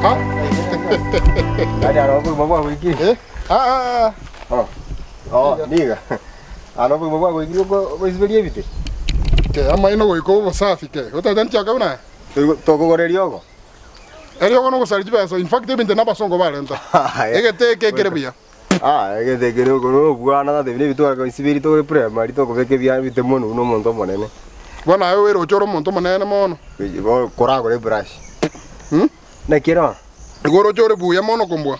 Ha? Ada apa bawa wiki? Niga. Ano po bawa wiki ko isbeli bite. Ke ama ino go safi ke. Utatanti akabuna. To ko goreri yogo. Eri yogo no sari jiba so in fact ebinte na basongo balenta. Egete ke kerebuya. Egete ke no no bwana na de bitu ko isbeli to pre mari to ko veke bia bite mono uno monto monene. Bona ayo ero choro monto monene mono. Kora gore brush. Na kira. Goro chore buya mono kombwa.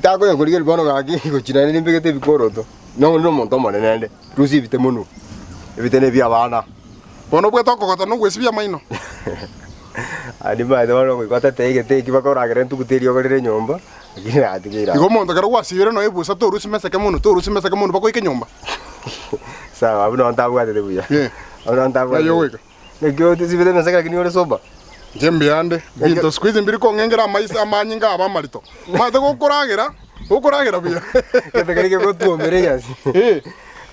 Ta ko ngori gel bono gaki ko china ni mbegete bikoro to. No monto monene nde. Rusi bite mono. Bite ne bia bana. Bono bweta ko kota no gwesibia maino. Ani ba de bono ko kota te ki bakora garen tu kuteri ogere nyomba. Lakini atigira. Igo monto kara wasire no ebusa to rusi mesa kemono bako ike nyomba. Sawa abuna ontabwa de buya. Abuna ontabwa. Ayo weka. Ne kyo tisibete mesa kala kini ore soba. Jembe ande binto squeeze mbiri ko ngengera maisa amanyinga abamarito mate gukuragira bia kete kali ko tu mere yasi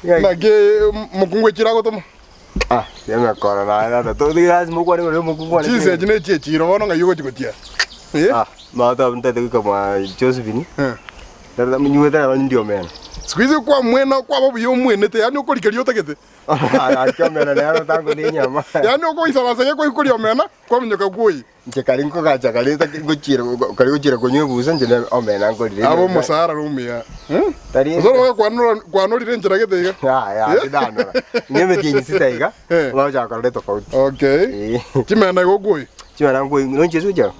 na ge mukungwe chirago tomo yanga kora na to digas mu kwani ko mukungwe chise jine chiro bono nga yugo chikotia ma ta ntate ko ma Josephine dara mnyuwe dara ndio mena squeeze kwa mwena kwa babu yo mwene te yani ukorikerio tekete Kamera leo tangu ni nyama. Yani uko isabasa ko ikuri omena kwa mnyoka kuyi. Chekali nko kacha kali ta kuchira konyo busa njene omena ngo dire. Abo musara rumia. Tari. Zoro kwa no dire njira gete. Ya tidano. Nyeme tinyi sitaiga. Wa cha kale tofauti. Okay. Chimena go kuyi. Chimena ngo nonche suja.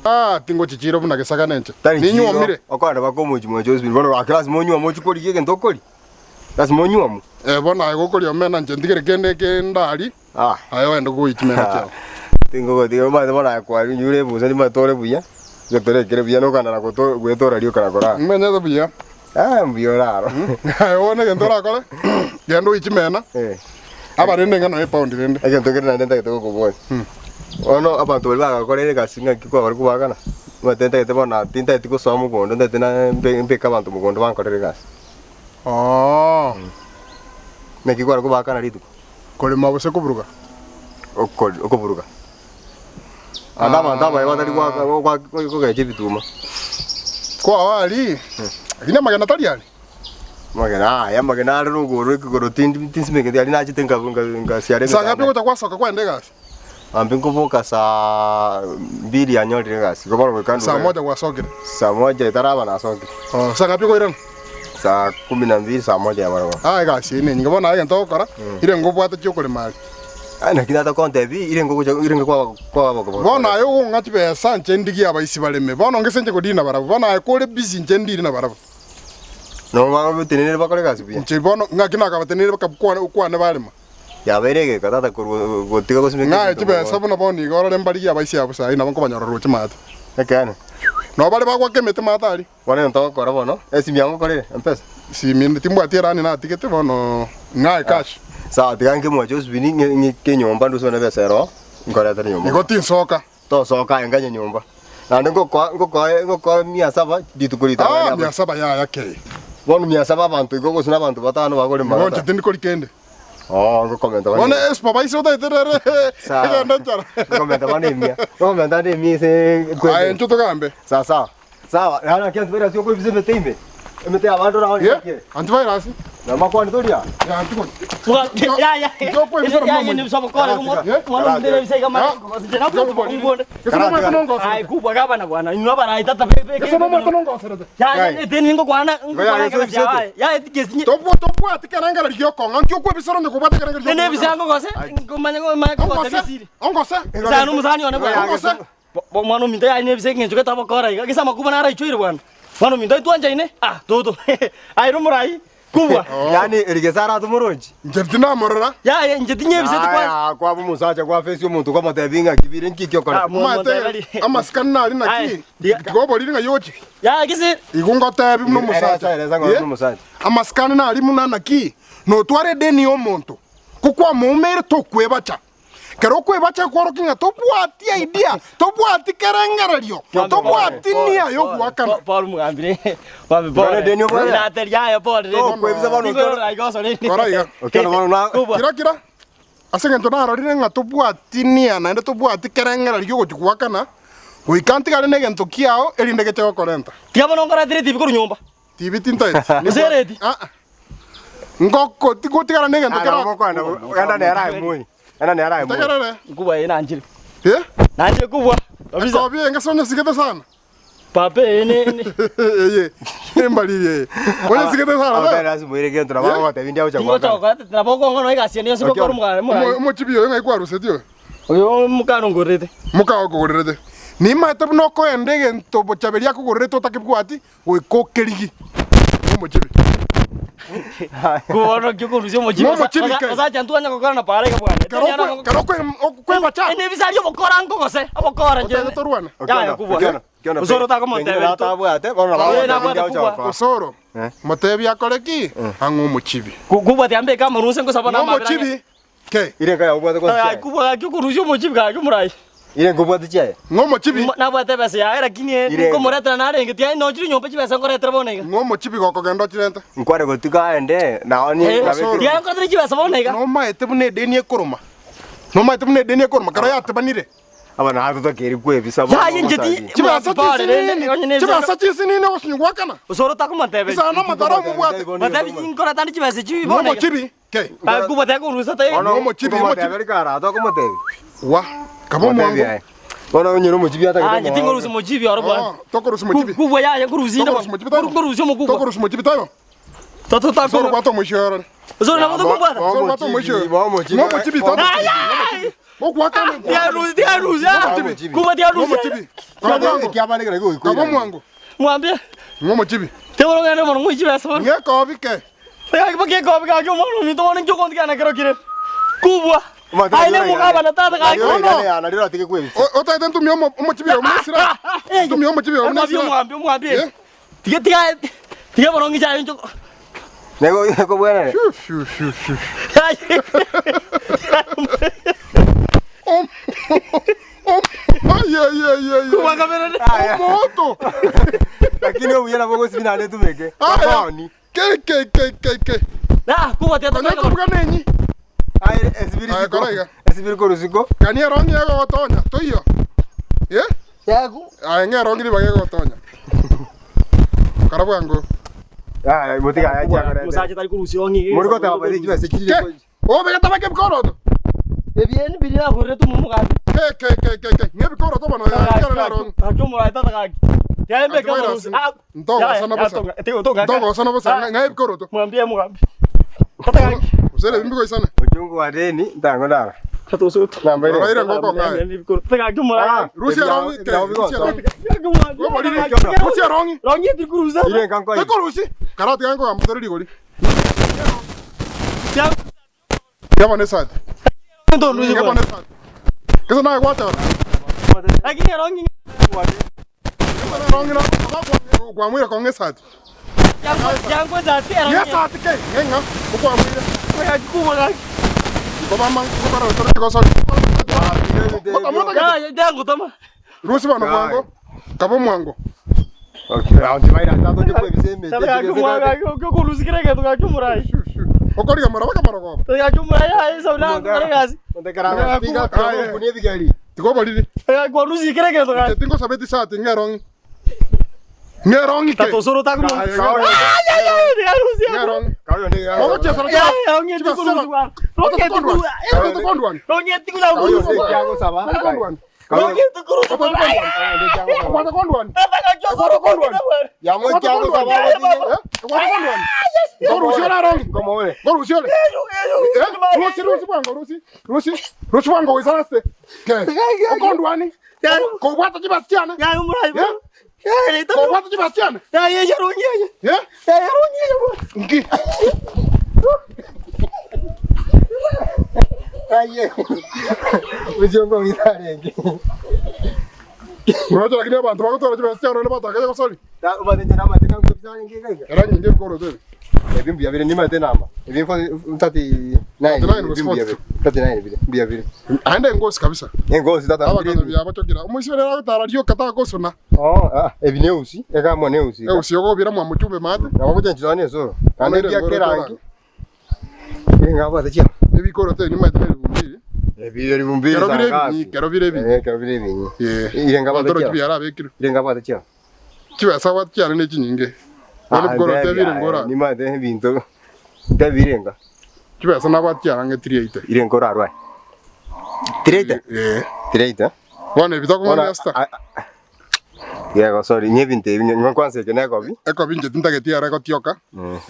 Tingo chichiro buna gesaka nenche. Ninyi omire. Okwana bakomo chimo Josephine bono aklas monyu mo chikoli kike ntokoli. Das monyu amu. Bona gukuri omena nje ndigere kende kendali. Ayo endo go ichimena chao. Tingo go dio ma bona kwa nyure buza ni matore buya. Gotore kere buya no kana ko to gwetora rio kana kora. Menya do buya. Mbio raro. Ayo ne ngendora kole. Gendo ichimena. Abare nenga no pound rende. Ege ntokere na ndenta to ko boy. Ono abantu baga korere gasinga kiko bari kubagana. Matenta te bona tinta tiko somo gondo ndete na mpe kabantu mugondo bankorere gas. Nekigwara kubakana ritu. Kole mabose kuburuga. Okuburuga. Andama yabadali kwa gaje bituma. Kwa wali. Agina magana taliani. Magana ruguru kuguru tinsimeke ali na chitenga nga siare. Sanga peko takwasoka kwa ndegas. Ambinko boka saa 2 ya nyori gas. Gobaro wekandu. Saa moja kwa sokere. Saa moja itaraba na sokere. Sanga peko iran. Saa 12 saa moja ya marawa. Gasi ne ngibona ayo ntokora. Ire ngobwata chokole mali. Na kinata konte bi ire kwa bona ayo ngati be sanje ndigi abaisi baleme bona ngesenje ko dina barabo bona ayo kole busy nje ndiri na barabo no ba tenere bakole kasi bi nje bona ngakina ka tenere bakwana balema ya berege katata ko tiga ko simeke na tibe sabona boni gora lembali abaisi abo sai na banko banyoro chimata ekane no bale bakwa kemete matali wana ntoko kora bono esimi yango kore mpesa simi ndimbo tirani na tikete bono ngai cash Sa tigange mo Josephine ni kenyomba ndo sona besero ngora tani nyomba igoti soka to soka enganye nyomba na ngo kwa mia saba ditukulita mia saba ya yake bono mia saba abantu go sona abantu batano bagole mara ngo tindi kolikende ngo komenta bona es papa iso ta terere sa ndachara komenta bani mia komenta de mi se ay nchuto gambe sawa hana kiasi vera sio kwa vizeme tembe emete abantu rawo yake antivirus na makwani tolia ya antiko ya ni msomo kole mwana ndere bisai kama jana kwa mbonde ai kubwa kama na bwana ni bana itata pepe kesa mama tonongo serete ya teni ngo kwana ya etikesi topo atikana ngala liyo konga ntyo kwa bisoro ndiko bata kana liyo ne bisango kose kumanya ngo ma ko tabisiri ongosa sanu musani ona bwana mwana minda ya ne bisai ngejo kata bakora kisa makuba na ara ichwire bwana mwana minda tuanja ine toto ai rumurai kubwa yani erigesara tumuronji njetina morora ya njetinye biseti kwa musacha kwa face y'umuntu kwa matebinga kibiri nkikyo kora mate amaskanna ari naki gobo riri nga yochi ya kisi igunga tebi no musacha amaskanna ari munana ki no tware deni y'umuntu kukwa mumere tokwebacha kero kwebacha kworo kinga tobwati idea tobwati kerengererio tobwati niya yo gwakana Paul mugambire babe bora deni bora na teria ya bora deni kwebisa bano kora igoso ni kora okero bano na kira asenge ntona arorire nga tobwati niya na ende tobwati kerengererio gwakana Uikanti kale negento kiao erinde gecho korenta. Tiga bono ngora dire TV kuru nyumba. TV tinto eti. Usereti. Ngoko tikutikala negento kera. Ngokwana enda nera imui. Enda nera imui. Takarere. Kuba ina anjili. Nanje kubwa. Kabisa. Kobi engasonya sigete sana. Pape ene. Mbali Onya sigete sana. Aba lazima mwire gento na baba tavindia ucha kwa. Ngo kwa na boko ngono igasi ni yosibo koru mugara mura. Mo chibiyo ngai kwa rusetio. Oyo mukano ngorete. Mukao ngorete. Ni mate no ko endege nto bochaberia ko gorete utakibwati uikokerigi. Mo chibi. Kuona kyoko rusio mo chibi. Oza chantu anya kokora na pare ka bwana. Karo ko bacha. Ene bisario bokora ngokose. Abokora nje. Toruana. Ya kubwa. Usoro ta como te veo. Tabuate, bueno la baba. Usoro. Matebi akoreki angu mo chibi. Kubwa tiambe kama runse ngo sabana mabira. Mo chibi. Ke. Ire ka ubwate ko. Ai kubwa kyoko rusio mo chibi ka kumurai. Ire ngubwate chae. Ngomo chibi. Na bwate bese ya era kini ko moreta na renge tia no chiri nyompe chibesa ngoreta bonega. Ngomo chibi goko gendo chirenta. Nkware gotuka ende na oni kabe. Tia ngoreta chibesa bonega. No maete bune deni ekoroma. No maete bune deni ekoroma kara ya tebanire. Abana hatu to keri kwe bisa. Ya yinjeti. Chibasa chisini. Chibasa chisini no osinwa kana. Usoro ta kuma tebe. Isa no matara mu bwate. Matebi ngoreta ni chibesa chibi bonega. Ngomo chibi. Ke. Kuba ta ko rusa ta. Ngomo chibi mo chibi. Amerika to kuma tebe. Wa. Kabo mwangu. Bona unyiro mo chibi ata ka. Ah, tingo rusa mo chibi oro bwana. Toko rusa mo chibi. Kuba ya nguruzi ndo. Kuba rusa mo kuba. Toko rusa mo chibi tayo. Toto ta ko. Soro kwato mo shoro. Soro na mo to kuba. Soro kwato mo shoro. Mo chibi. Mo chibi tato. Mo kwa kama. Dia ruzi. Kuba dia ruzi. Mo chibi. Kabo kiaba negre go. Kabo mwangu. Mwambie. Mo chibi. Te woro ngane mo ngo chibi asa. Nge ko bike. Ya ke ke ko bika ke mo mi to woni joko ndika na kero kire. Kubwa. Aile mo kaba na tata ka. Na dilo atike kwe. O ta tentu mi mo chibi o msira. Tu mi mo chibi o msira. Mwambie. Tiga mo ngi jayo joko. Nego ko buena. Shu. Ay. Kuba kamera. Moto. Lakini wewe bogo sibina ale tumeke. Bani. Ke. Na kuba tia to. Ko bugana nyi. Ai esibiri ko rusiko. Kani rongi ya gotonya. To iyo. Ye? Yaku. Ai nge rongi ni bage gotonya. Karabu yango. Ah, motika ya chakara. Musaje tari kurusio ngi. Muri ko ta bari kiba se kiri ko. O bega tabake bikoro to. Bien bilia ko retu mumu ka. Ke. Nge bikoro to bana ya kana rongi. Ajo mo ai tata ka. Ya mbe kama rusi. Ntongo sana basa. Ntongo sana basa. Nge bikoro to. Mwambie mugambi. Tata ka. Usere bimbi ko isana. Ujungu wa deni ndango ndara. Tato so. Namba ile. Raira ngoko ngai. Tata ka mo ai. Rusi rongi. Rusi rongi. Rongi ti kuruza. Ile kanko. Ko rusi. Karate yango amtori digoli. Ya bane sad. Ndo rusi. Ya bane sad. Kesa na kwata. Aki rongi. Rongi na kwa mwira kwa ngesad. Yango za tera. Ya sad ke. Ngenga. Kwa mwira. Kwa kuba ka. Baba man ko para tori ko so. Ya dango tama. Rusi bana mwango. Kabo mwango. Okay. Aundi vai dar todo tipo de sembe. Tata ka mwango ko rusi kire ka to ka kumurai. Okori ga maraba ka maraba. Tata ka murai ai sauna kare gazi. Onde karanga stiga ko kunie bigari. Tiko bali. Tata ko rusi kire ka to ka. Tingo sabeti sa tingerongi. Ngerongi ke. Tato soro ta ko. Ya rusi. Ngerongi. Kayo ne ya. Ogo chesara. Ya rongi ti ko rusi wa. Rongi ti ko. Eto kondwan. Rongi ti ko la rusi. Yago saba. Kondwan. Rongi ti ko rusi. Kwata kondwan. Tata ka jo soro ko. Ya mo yago saba. Kwata kondwan. Rusi na rongi. Como ole. Rusi ole. Rusi bwango Rusi bwango wisaraste. Ke. Kondwani. Ko bwata chibasiana. Ya umurai. Ya ni to. Ko bwata chibasiana. Ya rongi. Ya? Ya rongi. Ngi. Aye. Ujungu ngitarenge. Unacho lakini abantu bakutora chibasiana ne bataka ko soli. Da ubadenye nama tena ngubisana ngike. Era ngi bikoro tele. Ebimbi yabire ni mate nama. Ebimfo mtati 9. 39 bile. Bia bile. Aende ngosi kabisa. Ngozi tata. Abakana byaba chokira. Umusibere akutara ryo kata kosona. Ebineusi. Eka moneusi. Usiyoko bira mu muchumbe mate. Nabakuchenjizane so. Ane bia kerangi. Ngaba tachia. Ebikoro tele ni mate bumbiri. Bibiri bumbiri sanga. Kero bire bi. Kero bire bi. Irenga batoro kibiara bekiru. Irenga batachia. Kiba sawa cyane ne kinyinge. Bano bgoro tebire ngora. Ni ma de binto. Tebirenga. Kiba sana batya nge 38. Irengora arwa. 38? 38? Wana bitako ngona asta. Yeah, sorry, nyebinte ngakwanse kenako bi. Eko binje tintagetia reko tioka.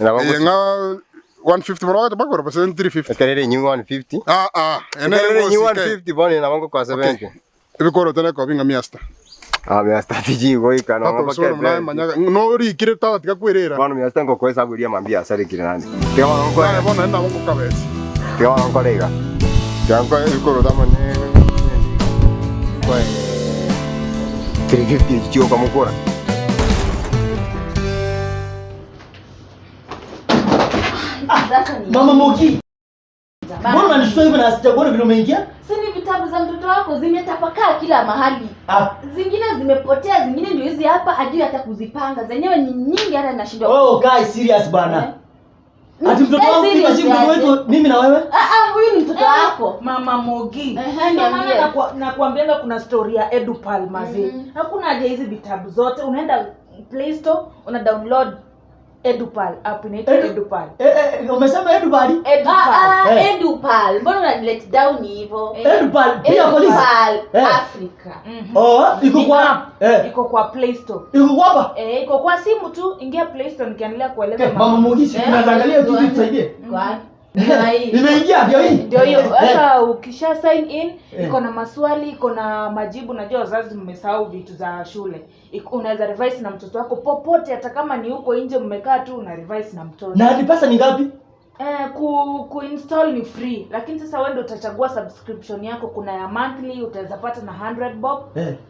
Nga 150 moro tabako pesa 350. Kerere nyu 150. Ene nyu 150 bone na wango kwa 70. Ebikoro tene ko binga miasta. Miasta fiji goika na ngapa ke. No ri kire tata tikakwerera. Bano miasta ngo kwesa buria mambia sare kire nani. Tiwa ngo ya bona enda ngo kabesi. Tiwa ngo lega. Tiwa ngo ebikoro tamane. Kwa 350 chio kama mkora. Mama Moki. Mbona unanishtua hivyo na sijakuona vile umeingia? Si ni vitabu za mtoto wako zimetapakaa kila mahali. Zingine zimepotea, zingine ndio hizi hapa ajui hata kuzipanga. Zenyewe ni nyingi hata ninashindwa. Oh, guys, serious bana. Ati mtoto wangu hivi si mtoto wetu mimi na wewe? Huyu ni mtoto wako. Mama Mogi. Maana nakuambianga kuna story ya Edupal mazee. Hakuna haja hizi vitabu zote. Unaenda Play Store, una download Edupal app inaitwa Edupal. Umesema Edupal? Edupal. Mbona una let down hivyo? Edupal pia polisi. Edupal Africa. Iko kwa Play Store. Iko kwa? Iko kwa simu tu, ingia Play Store nikiendelea kueleza Mama Mogi, tunaangalia tu tusaidie. Kwa nimeingia ndio hii. Ndio hiyo. Sasa ukisha sign in, iko na maswali, iko na majibu. Najua wazazi mmesahau vitu za shule. Unaweza revise na mtoto wako popote, hata kama ni huko nje mmekaa tu una revise na mtoto. Na ni pesa ni ngapi? Kuinstall ni free, lakini sasa wewe ndio utachagua subscription yako. Kuna ya monthly utaweza pata na 100 bob.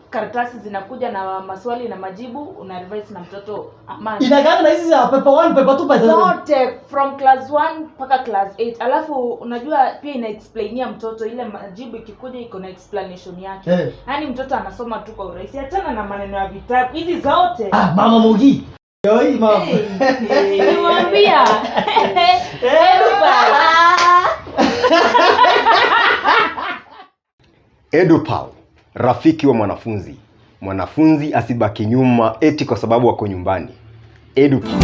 Karatasi zinakuja na maswali na majibu, una revise na mtoto amani. Inagana na hizi za paper 1, paper 2, paper 3. Zote from class 1 mpaka class 8. Alafu unajua pia ina explainia mtoto, ile majibu ikikuja iko na explanation yake. Yaani mtoto anasoma tu kwa urahisi. Achana na maneno ya vitabu. Hizi zote. Mama Mogi. Yoi mama. Nimwambia. Edupal, rafiki wa mwanafunzi. Mwanafunzi asibaki nyuma eti kwa sababu wako nyumbani. Edupal.